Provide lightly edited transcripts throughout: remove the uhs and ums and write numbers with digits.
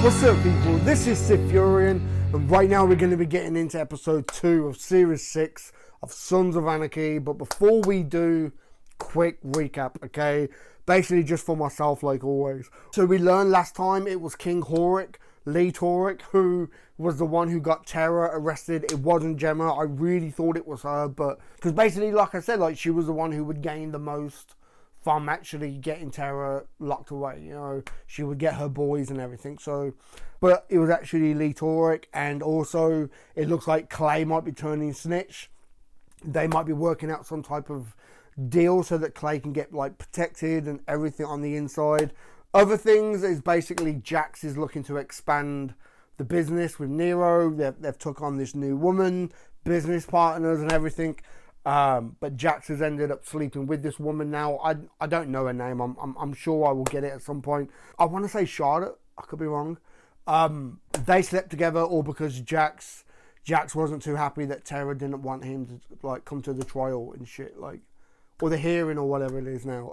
What's up, people? This is STRIX, and right now we're going to be getting into episode 2 of series 6 of Sons of Anarchy. But before we do, quick recap, okay? Basically just for myself, like always. So we learned last time it was King Horic, Lee Toric, who was the one who got Tara arrested. It wasn't Gemma. I really thought it was her, but because basically, like I said, like she was the one who would gain the most from actually getting Tara locked away. You know, she would get her boys and everything. So, but it was actually Lee Toric, and also it looks like Clay might be turning snitch. They might be working out some type of deal so that Clay can get like protected and everything on the inside. Other things is basically Jax is looking to expand the business with Nero. They've took on this new woman, business partners and everything. But Jax has ended up sleeping with this woman now. I don't know her name. I'm sure I will get it at some point. I want to say Charlotte. I could be wrong. They slept together all because Jax wasn't too happy that Tara didn't want him to like come to the trial and shit, like, or the hearing or whatever it is now.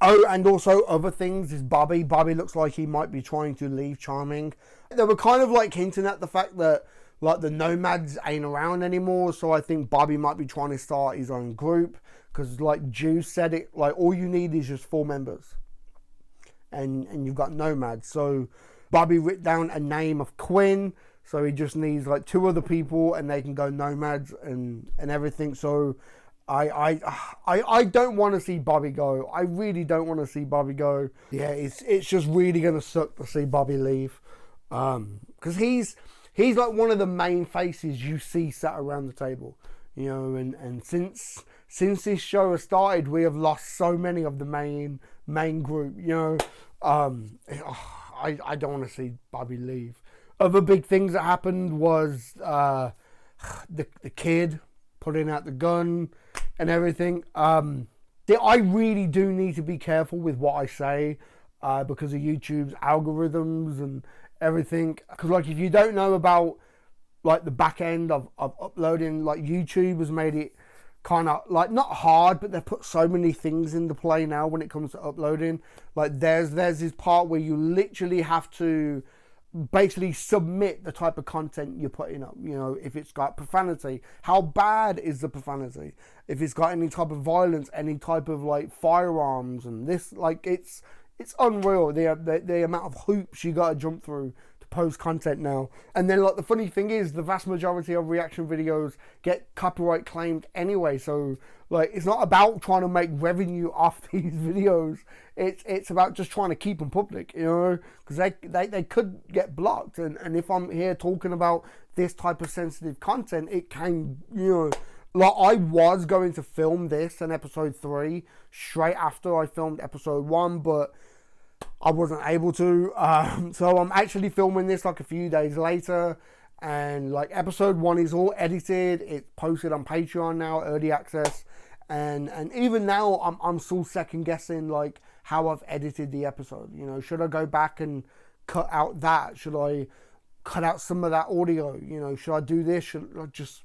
Oh, and also other things is Bobby. Bobby looks like he might be trying to leave Charming. They were kind of like hinting at the fact that like the Nomads ain't around anymore, so I think Bobby might be trying to start his own group, because like Juice said it, like all you need is just 4 members and you've got Nomads. So Bobby wrote down a name of Quinn, so he just needs like 2 other people and they can go Nomads and everything. So I don't want to see Bobby go. I really don't want to see Bobby go. Yeah, it's just really gonna suck to see Bobby leave, because he's like one of the main faces you see sat around the table, you know. And since this show has started, we have lost so many of the main group, you know. I don't want to see Bobby leave. Other big things that happened was the kid putting out the gun and everything. I really do need to be careful with what I say because of YouTube's algorithms and everything. Because like if you don't know about like the back end of uploading, like YouTube has made it kind of like not hard, but they've put so many things into play now when it comes to uploading. Like there's this part where you literally have to basically submit the type of content you're putting up. You know, if it's got profanity, how bad is the profanity? If it's got any type of violence, any type of like firearms and this, like it's unreal the amount of hoops you gotta jump through to post content now. And then like the funny thing is the vast majority of reaction videos get copyright claimed anyway, so like it's not about trying to make revenue off these videos. It's about just trying to keep them public, you know, because they could get blocked. And if I'm here talking about this type of sensitive content, it can, you know, like I was going to film this in episode 3 straight after I filmed episode 1, but I wasn't able to. So I'm actually filming this like a few days later, and like episode 1 is all edited. It's posted on Patreon now, early access. And even now, I'm still second guessing like how I've edited the episode. You know, should I go back and cut out that? Should I cut out some of that audio? You know, should I do this? Should I just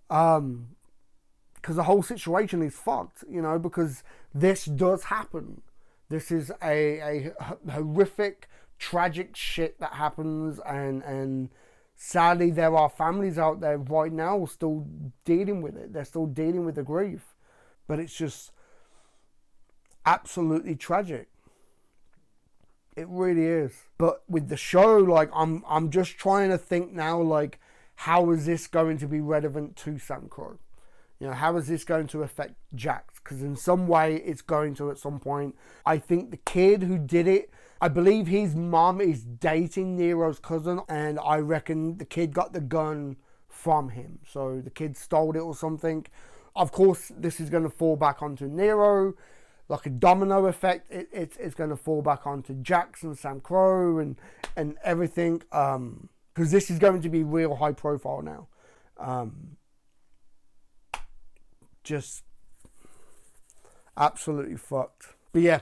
because the whole situation is fucked. You know, because this does happen. This is a horrific, tragic shit that happens, and sadly there are families out there right now still dealing with it. They're still dealing with the grief. But it's just absolutely tragic. It really is. But with the show, like I'm just trying to think now, like, how is this going to be relevant to Sam Crow? You know, how is this going to affect Jax? Because in some way it's going to at some point. I think the kid who did it, I believe his mom is dating Nero's cousin, and I reckon the kid got the gun from him. So the kid stole it or something. Of course, this is going to fall back onto Nero, like a domino effect. It's going to fall back onto Jax and Sam Crow and everything, because this is going to be real high profile now. Just absolutely fucked. But yeah,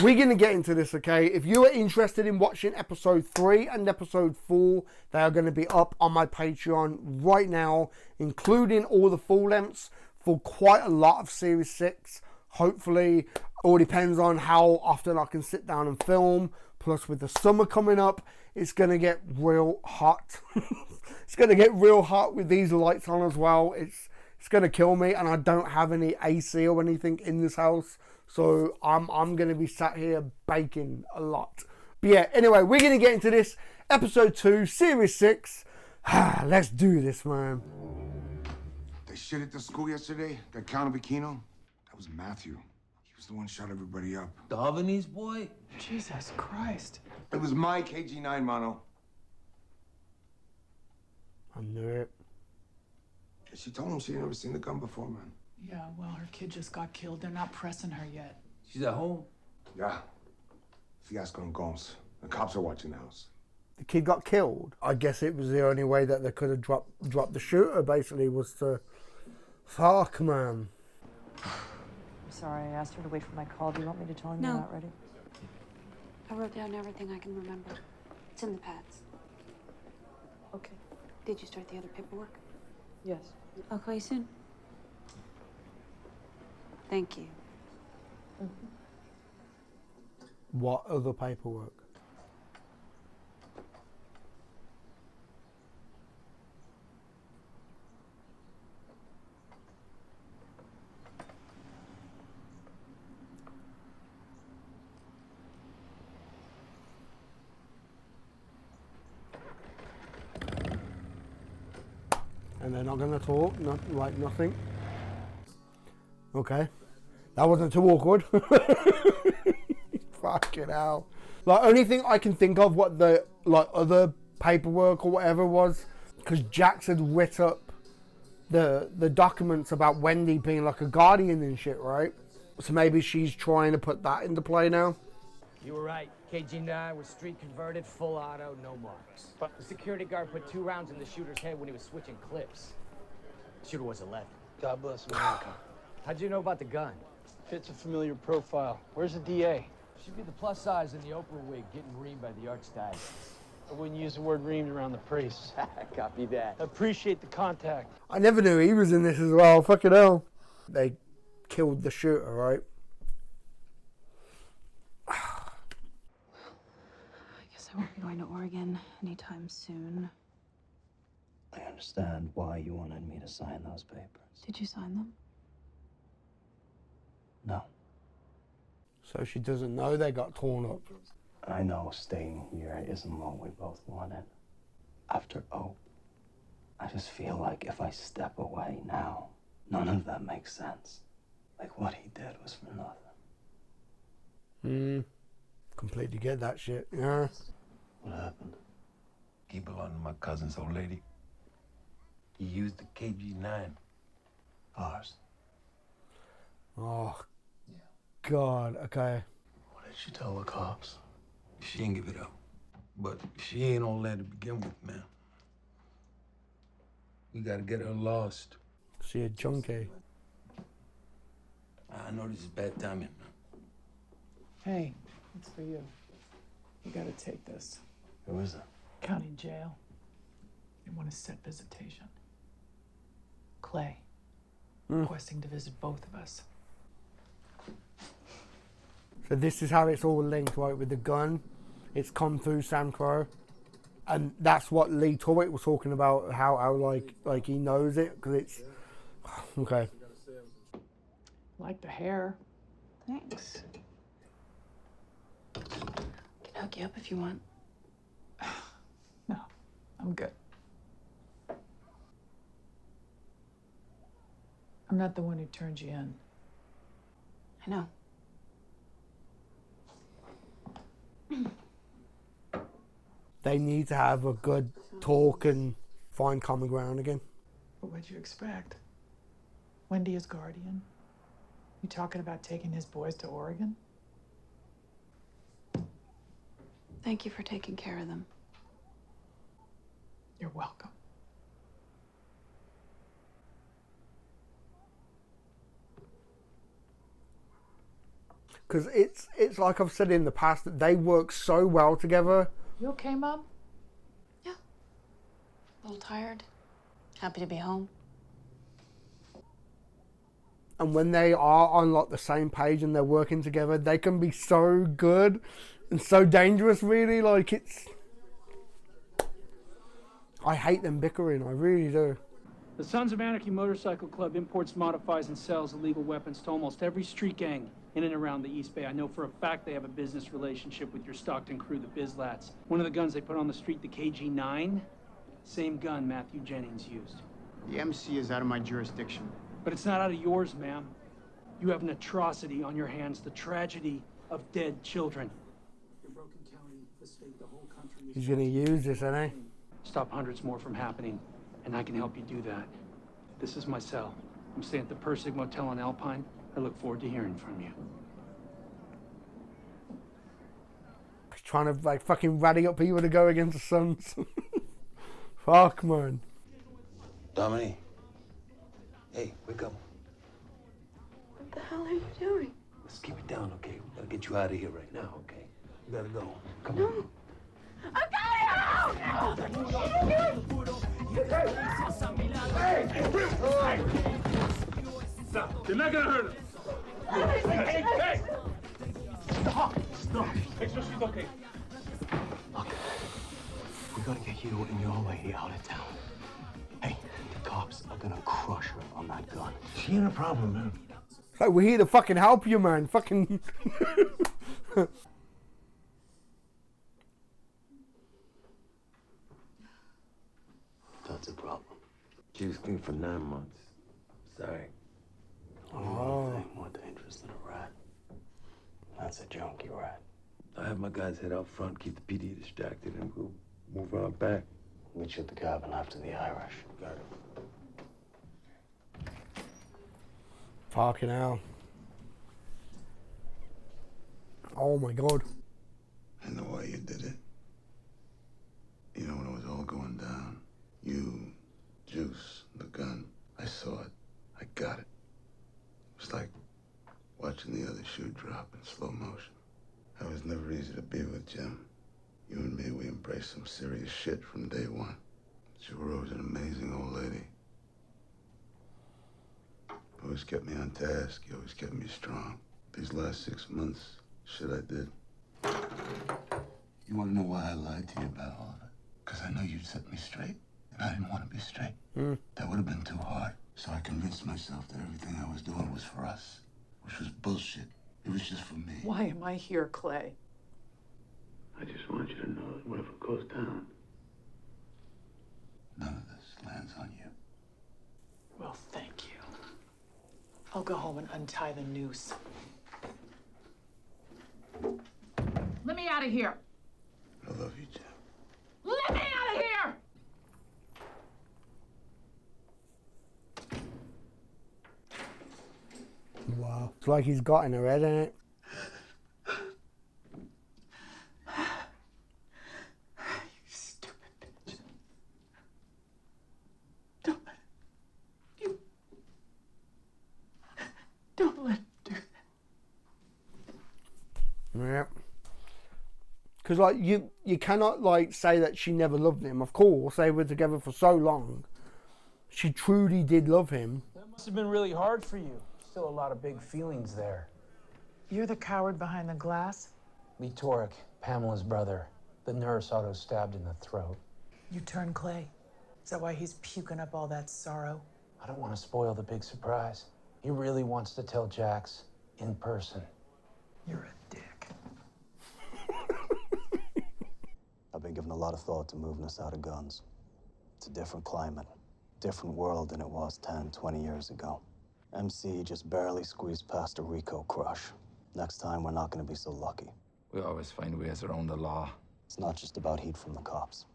we're going to get into this, okay? If you are interested in watching episode 3 and episode 4, they are going to be up on my Patreon right now, including all the full lengths for quite a lot of Series 6. Hopefully, all depends on how often I can sit down and film. Plus with the summer coming up, it's going to get real hot. It's going to get real hot with these lights on as well. It's going to kill me, and I don't have any AC or anything in this house. So I'm going to be sat here baking a lot. But yeah, anyway, we're going to get into this. Episode 2, Series 6. Let's do this, man. They shit at the school yesterday? That Count Bikino? That was Matthew. He was the one who shot everybody up. The Havanese boy? Jesus Christ. It was my KG-9, Mono. I knew it. She told him she'd never seen the gun before, man. Yeah, well, her kid just got killed. They're not pressing her yet. She's at home? Yeah. Fiasco and Gomes. The cops are watching the house. The kid got killed. I guess it was the only way that they could have dropped the shooter, basically, was to... Fuck, man. I'm sorry, I asked her to wait for my call. Do you want me to tell him you're not ready? I wrote down everything I can remember. It's in the pads. Okay. Did you start the other paperwork? Yes. I'll call you soon. Thank you. What other paperwork? And they're not going to talk, like nothing. Okay. That wasn't too awkward. Fucking hell. Like, only thing I can think of what the, like, other paperwork or whatever was, because Jax had writ up the documents about Wendy being like a guardian and shit, right? So maybe she's trying to put that into play now. You were right. KG-9 was street converted, full auto, no marks. But the security guard put 2 rounds in the shooter's head when he was switching clips. The shooter was 11. God bless America. How'd you know about the gun? Fits a familiar profile. Where's the DA? Should be the plus size in the Oprah wig getting reamed by the archstag. I wouldn't use the word reamed around the priest. Copy that. I appreciate the contact. I never knew he was in this as well. Fucking hell. They killed the shooter, right? I guess I won't be going to Oregon anytime soon. I understand why you wanted me to sign those papers. Did you sign them? No. So she doesn't know they got torn up. I know staying here isn't what we both wanted. After Oak, I just feel like if I step away now, none of that makes sense. Like what he did was for nothing. Completely get that shit, yeah. What happened? He belonged to my cousin's old lady. He used the KG-9. Ours. Oh, God, okay. What did she tell the cops? She didn't give it up. But she ain't all that to begin with, man. We gotta get her lost. She a junkie. I know this is bad timing. Hey, it's for you. You gotta take this. Who is it? County jail. They want to set visitation. Clay. Requesting to visit both of us. So this is how it's all linked, right, with the gun. It's come through Sam Crow. And that's what Lee Torrick was talking about, how like he knows it, because it's... Okay. Like the hair. Thanks. Can hook you up if you want. No, I'm good. I'm not the one who turned you in. I know. They need to have a good talk and find common ground again. But what'd you expect? Wendy is guardian. You talking about taking his boys to Oregon? Thank you for taking care of them. You're welcome. Because it's like I've said in the past, that they work so well together. You okay, Mom? Yeah. A little tired. Happy to be home. and when they are on like the same page and they're working together, they can be so good and so dangerous. Really, like it's. I hate them bickering. I really do. The Sons of Anarchy Motorcycle Club imports, modifies, and sells illegal weapons to almost every street gang in and around the East Bay. I know for a fact they have a business relationship with your Stockton crew, the Bizlats. One of the guns they put on the street, the KG-9, same gun Matthew Jennings used. The MC is out of my jurisdiction. But it's not out of yours, ma'am. You have an atrocity on your hands, the tragedy of dead children. Your broken county, the state, the whole country is... He's gonna use this, isn't he? Stop hundreds more from happening, and I can help you do that. This is my cell. I'm staying at the Persig Motel on Alpine. I look forward to hearing from you. He's trying to like fucking rally up people to go against the Suns. Fuck, man. Dominique. Hey, wake up. What the hell are you doing? Let's keep it down, okay? We gotta get you out of here right now, okay? We gotta go. Come No. on. I got it Stop. You're not gonna hurt him. Hey! Stop! Make sure she's okay. Look, we gotta get you and your lady out of town. Hey, the cops are gonna crush her on that gun. She ain't a problem, man. Like, we're here to fucking help you, man. Fucking. That's a problem. She was clean for 9 months. Sorry. Only one thing more dangerous than a rat. That's a junkie rat. I have my guys head out front, keep the PD distracted, and we'll move on back. Meet you at the cabin after the Irish. Got it. Fucking hell. Oh my god. I know why you did it. You know, when it was all going down, you, Juice, the gun, I saw it. I got it. It was like watching the other shoe drop in slow motion. It was never easy to be with Jim. You and me, we embraced some serious shit from day one. She was always an amazing old lady. Always kept me on task. You always kept me strong. These last 6 months, shit I did. You want to know why I lied to you about all of it? Because I know you'd set me straight, and I didn't want to be straight. That would have been too hard. So I convinced myself that everything I was doing was for us, which was bullshit. It was just for me. Why am I here, Clay? I just want you to know that whatever goes down, None of this lands on you. Well, thank you. I'll go home and untie the noose. Let me out of here. I love you, Jim. Let me out of here! Wow. It's like he's got in her head, isn't it? You stupid bitch. Don't let you. Don't let him do that. Yeah. Because, like, you cannot, like, say that she never loved him. Of course, they were together for so long. She truly did love him. That must have been really hard for you. Still a lot of big feelings there. You're the coward behind the glass? Lee Torek, Pamela's brother. The nurse auto-stabbed in the throat. You turned Clay? Is that why he's puking up all that sorrow? I don't want to spoil the big surprise. He really wants to tell Jax in person. You're a dick. I've been giving a lot of thought to moving us out of guns. It's a different climate, different world than it was 10, 20 years ago. MC just barely squeezed past a RICO crush. Next time, we're not going to be so lucky. we always find ways around the law. It's not just about heat from the cops.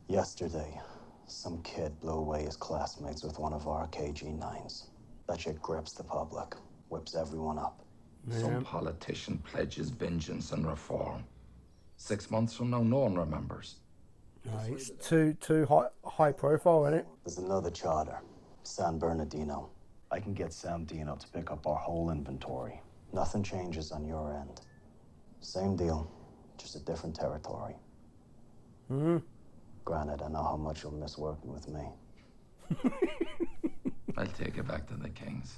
Yesterday, some kid blew away his classmates with one of our KG-9s. That shit grips the public, whips everyone up. Some politician pledges vengeance and reform. 6 months from now, no one remembers. No, it's too high profile, isn't it? There's another charter, San Bernardino. I can get Sam Dino to pick up our whole inventory. Nothing changes on your end. Same deal, just a different territory. Granted, I know how much you'll miss working with me. I'll take it back to the Kings.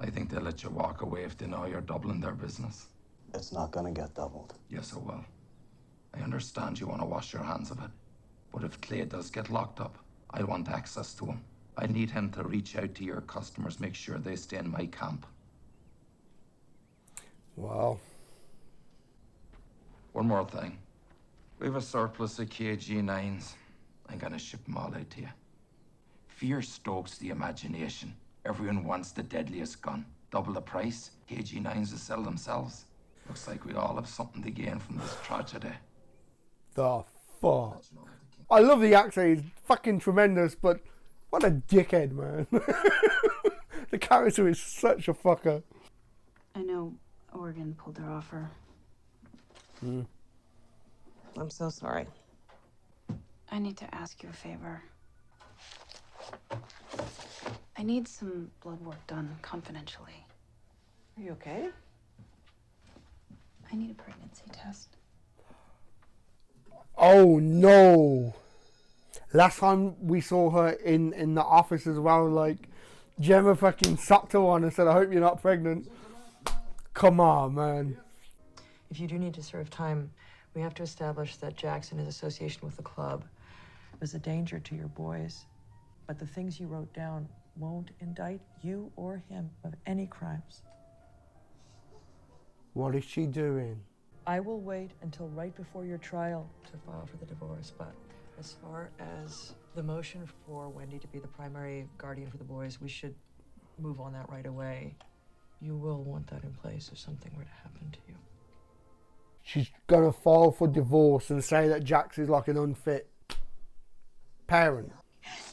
I think they'll let you walk away if they know you're doubling their business. It's not gonna get doubled. Yes, it will. I understand you want to wash your hands of it. But if Clay does get locked up, I want access to him. I need him to reach out to your customers, make sure they stay in my camp. Wow. One more thing. We have a surplus of KG9s. I'm gonna ship them all out to you. Fear stokes the imagination. Everyone wants the deadliest gun. Double the price, KG9s will sell themselves. Looks like we all have something to gain from this tragedy. The fuck? I love the accent, he's fucking tremendous, but what a dickhead, man. The character is such a fucker. I know Oregon pulled their offer. I'm so sorry. I need to ask you a favor. I need some blood work done confidentially. Are you okay? I need a pregnancy test. Oh no. Last time we saw her in the office as well, like, Gemma fucking sucked her on and said, I hope you're not pregnant. Come on, man. If you do need to serve time, we have to establish that Jackson, his association with the club, was a danger to your boys. But the things you wrote down won't indict you or him of any crimes. What is she doing? I will wait until right before your trial to file for the divorce, but as far as the motion for Wendy to be the primary guardian for the boys, we should move on that right away. You will want that in place if something were to happen to you. She's gonna file for divorce and say that Jax is like an unfit parent.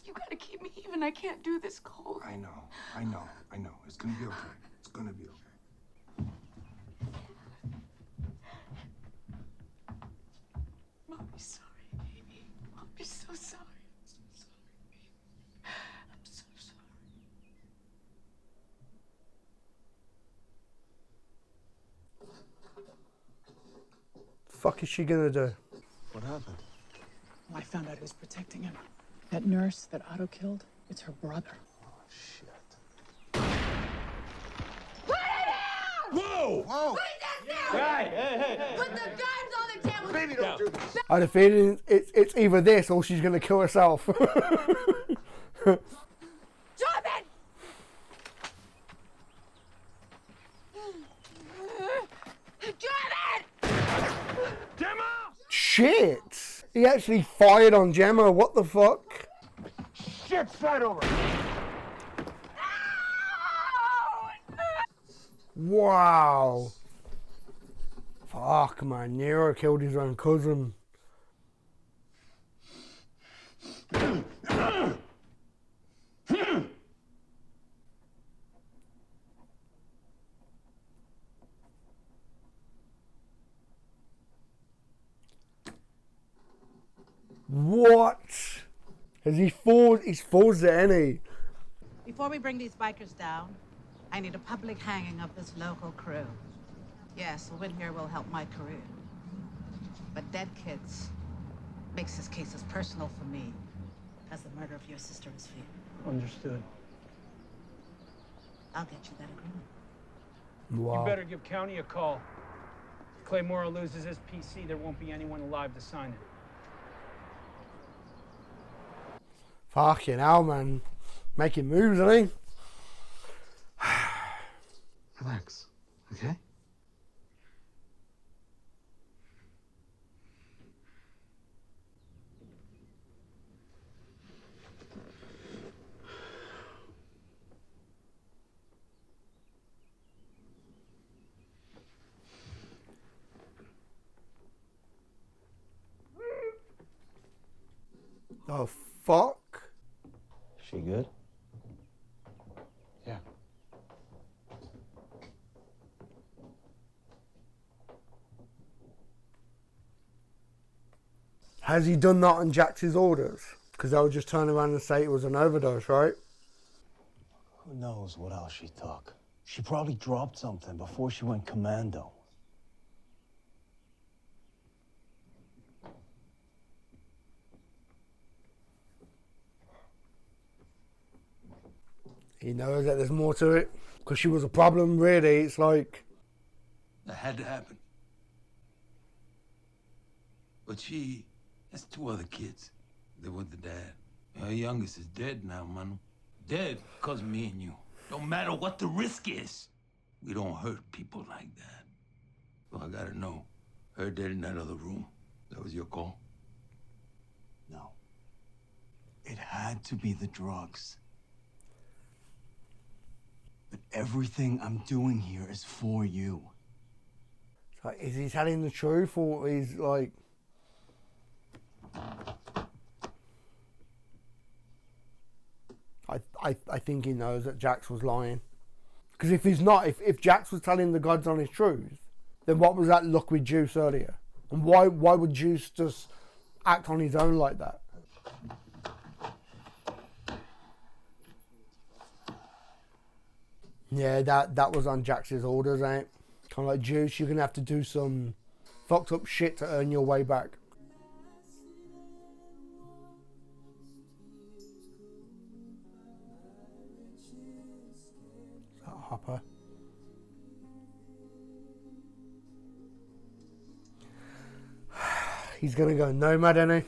You gotta keep me even. I can't do this cold. I know. It's gonna be okay. It's gonna be okay. Mommy's sorry, baby. Mommy's so sorry. I'm so sorry, baby. I'm so sorry. Fuck is she gonna do? What happened? Well, I found out who's protecting him. That nurse that Otto killed, it's her brother. Oh, shit. Put it down! Whoa! Whoa! Put it down! Hey! Put the guns on the table! Baby, don't do this. I had a feeling it's either this or she's gonna kill herself. Drop it! Drop it! Gemma! Shit! He actually fired on Gemma, what the fuck? Shit, slide over. Wow. Fuck, man. Nero killed his own cousin. What? Has he forced? He's forced it, ain't he? Before we bring these bikers down, I need a public hanging of this local crew. Yes, a win here will help my career. But dead kids makes this case as personal for me as the murder of your sister is for you. Understood. I'll get you that agreement. Wow. You better give county a call. If Claymore loses his PC, there won't be anyone alive to sign it. Fucking hell, man. Making moves, ain't he? Relax, okay? The fuck? She good? Yeah. Has he done that on Jax's orders? Because they'll just turn around and say it was an overdose, right? Who knows what else she took? She probably dropped something before she went commando. He knows that there's more to it. Because she was a problem, really. It's like... That had to happen. But she has 2 other kids. They're with the dad. Her youngest is dead now, Manu. Dead because of me and you. Don't matter what the risk is. We don't hurt people like that. So I gotta know. Her dead in that other room. That was your call? No. It had to be the drugs. But everything I'm doing here is for you. So is he telling the truth, or is like... I think he knows that Jax was lying. Because if he's not, if Jax was telling the God's honest truth, then what was that look with Juice earlier? And why would Juice just act on his own like that? Yeah, that was on Jax's orders, ain't it? Kind of like, Juice, you're going to have to do some fucked up shit to earn your way back. Is that Hopper? He's going to go nomad, isn't he?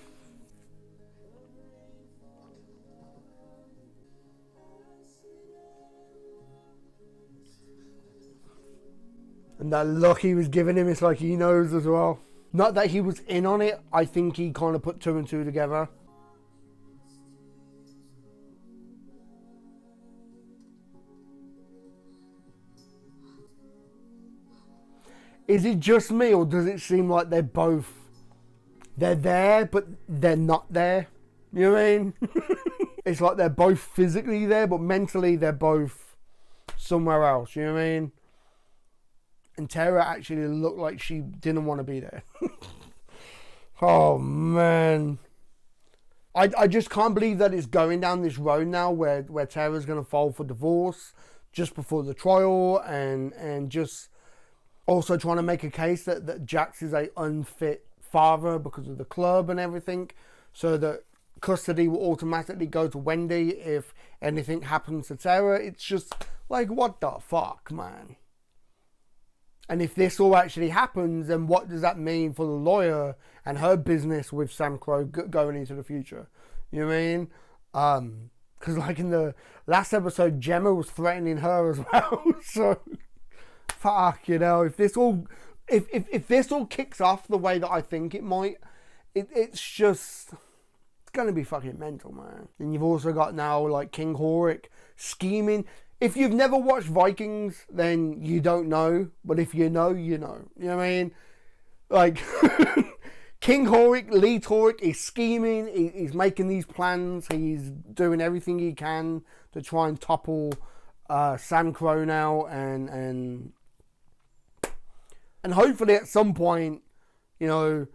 And that look he was giving him, it's like he knows as well. Not that he was in on it, I think he kind of put 2 and 2 together. Is it just me, or does it seem like they're there, but they're not there? You know what I mean? It's like they're both physically there, but mentally they're both somewhere else, you know what I mean? And Tara actually looked like she didn't want to be there. Oh, man. I just can't believe that it's going down this road now where Tara's going to file for divorce just before the trial, and just also trying to make a case that Jax is a unfit father because of the club and everything, so that custody will automatically go to Wendy if anything happens to Tara. It's just like, what the fuck, man? And if this all actually happens, then what does that mean for the lawyer and her business with Sam Crow going into the future? You know what I mean? Because like in the last episode, Gemma was threatening her as well. So, fuck, you know, if this all kicks off the way that I think it might, it's going to be fucking mental, man. And you've also got now like King Horik scheming. If you've never watched Vikings, then you don't know. But if you know, you know. You know what I mean? Like, King Horik, Lee Torik is scheming. He's making these plans. He's doing everything he can to try and topple Sam Crow now. And hopefully at some point, you know,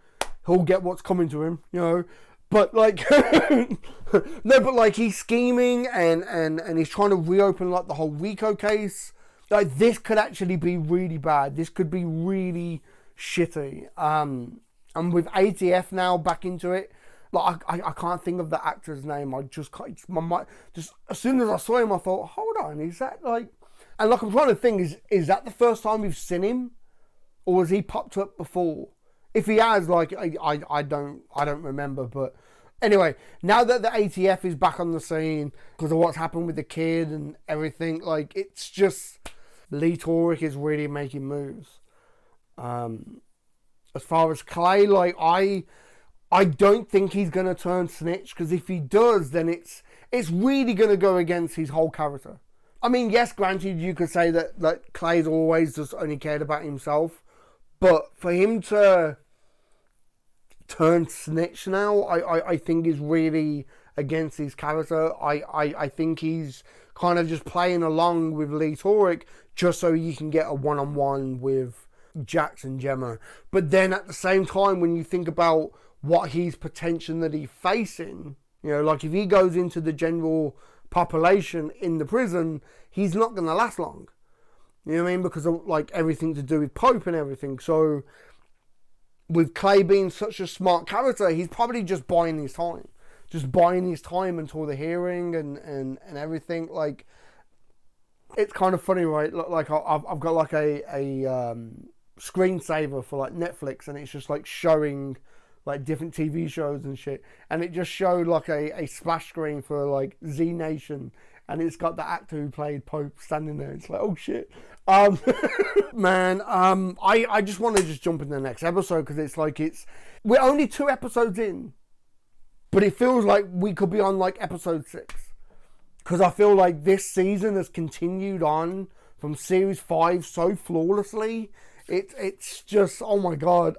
he'll get what's coming to him, you know. But like, no, but like he's scheming and he's trying to reopen like the whole Rico case. Like this could actually be really bad. This could be really shitty. And with ATF now back into it, like I can't think of the actor's name. I just can't. My mind, just as soon as I saw him, I thought, hold on, is that like? And like I'm trying to think, is that the first time we've seen him, or has he popped up before? If he has, like, I don't remember. But anyway, now that the ATF is back on the scene because of what's happened with the kid and everything, like, it's just Lee Torik is really making moves. As far as Clay, like, I don't think he's going to turn snitch, because if he does, then it's really going to go against his whole character. I mean, yes, granted, you could say that Clay's always just only cared about himself. But for him to turn snitch now, I think is really against his character. I think he's kind of just playing along with Lee Torik just so he can get a one-on-one with Jax and Gemma. But then at the same time, when you think about what he's potentially facing, you know, like if he goes into the general population in the prison, he's not going to last long. You know what I mean? Because of like everything to do with Pope and everything. So with Clay being such a smart character, he's probably just buying his time. Just buying his time until the hearing and everything. Like, It's kind of funny, right? Like I've got like a screensaver for like Netflix, and it's just like showing like different TV shows and shit, and it just showed like a splash screen for like Z Nation, and it's got the actor who played Pope standing there. It's like, oh shit. Man, I just want to just jump in the next episode, because it's like we're only 2 episodes in, but it feels like we could be on like episode 6, because I feel like this season has continued on from series 5 so flawlessly. It's just, oh my god,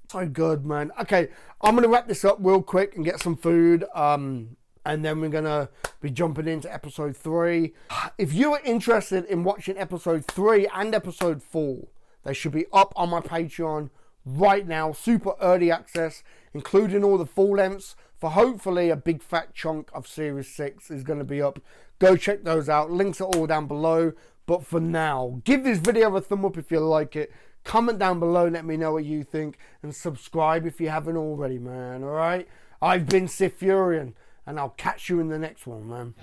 so good, man. Okay, I'm gonna wrap this up real quick and get some food, and then we're gonna be jumping into episode 3. If you are interested in watching episode 3 and episode 4, they should be up on my Patreon right now. Super early access, including all the full lengths, for hopefully a big fat chunk of series 6 is gonna be up. Go check those out. Links are all down below. But for now, give this video a thumb up if you like it. Comment down below, let me know what you think, and subscribe if you haven't already, man. Alright? I've been SiTHFuRion, and I'll catch you in the next one, man.